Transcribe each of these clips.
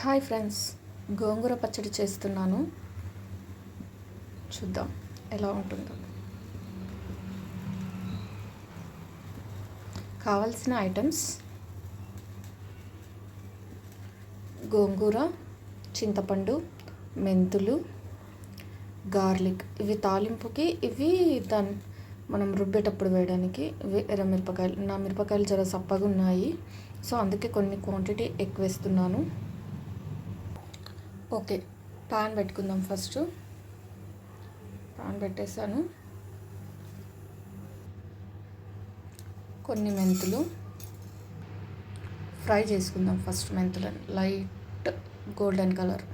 Hi friends, గోంగూర పచ్చడి చేస్తున్నాను. చూద్దాం ఎలా ఉంటుందో. కావాల్సిన ఐటమ్స్: గోంగూర, చింతపండు, మెంతులు, గార్లిక్. ఇవి తాలింపుకి, ఇవి మనం రుబ్బేటప్పుడు వేయడానికి. ఇవి ఎర్రమిరపకాయలు. నా మిరపకాయలు చాలా సప్పగా ఉన్నాయి, సో అందుకే కొన్ని క్వాంటిటీ ఎక్కువ వేస్తున్నాను. ఓకే, పాన్ పెట్టుకుందాం. ఫస్ట్ పాన్ పెట్టేసాను. కొన్ని మెంతులు ఫ్రై చేసుకుందాం. ఫస్ట్ మెంతులను లైట్ గోల్డెన్ కలర్.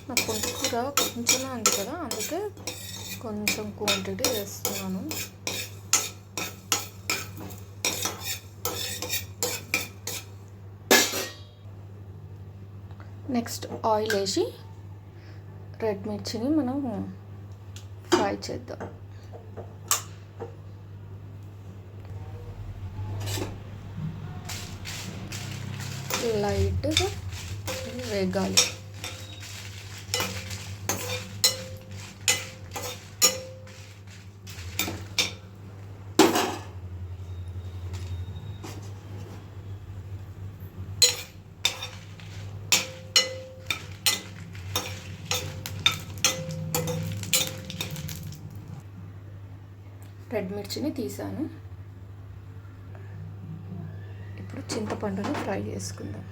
నాకు కూర కొంచెమే ఉంది కదా, అందుకే కొంచెం క్వాంటిటీ వేస్తున్నాను. నెక్స్ట్ ఆయిల్ వేసి రెడ్ మిర్చిని మనం ఫ్రై చేద్దాం. లైట్గా వేగాలి. రెడ్ మిర్చిని తీసాను. ఇప్పుడు చింతపండుని ఫ్రై చేసుకుందాం.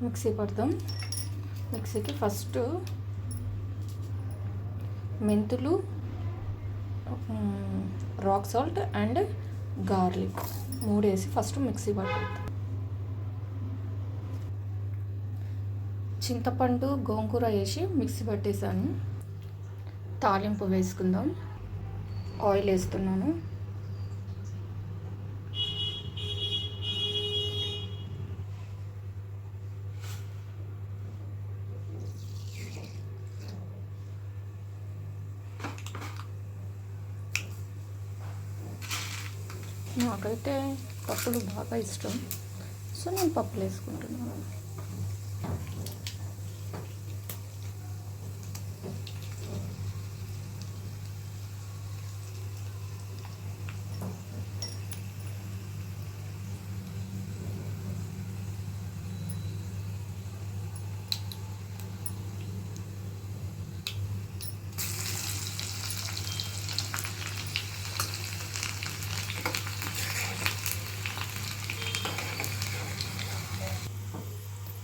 మిక్సీ పడదాం. మిక్సీకి ఫస్ట్ మెంతులు, రాక్ సాల్ట్ అండ్ గార్లిక్ 3 వేసి ఫస్ట్ మిక్సీ పడతాం. చింతపండు, గోంగూర వేసి మిక్సీ పట్టేసాను. తాలింపు వేసుకుందాం. ఆయిల్ వేస్తున్నాను. నాకైతే పప్పులు బాగా ఇష్టం, సో నేను పప్పులు వేసుకుంటున్నాను.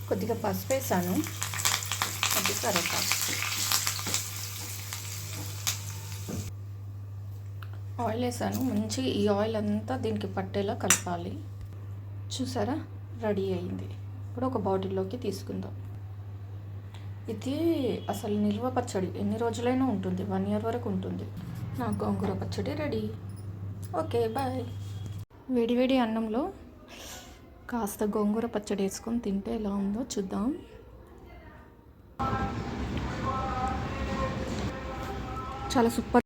కొద్దిగా పసుపు వేసాను, అది కరివేపాకు. ఆయిల్ వేసాను. మంచిగా ఈ ఆయిల్ అంతా దీనికి పట్టేలా కలపాలి. చూసారా, రెడీ అయింది. ఇప్పుడు ఒక బాటిల్లోకి తీసుకుందాం. ఇది అసలు నిల్వ పచ్చడి, ఎన్ని రోజులైనా ఉంటుంది, 1 year వరకు ఉంటుంది. నా గోంగూర పచ్చడి రెడీ. Okay, bye. వేడివేడి అన్నంలో కాస్త గోంగూర పచ్చడి వేసుకొని తింటే ఎలా ఉందో చూద్దాం. చాలా సూపర్.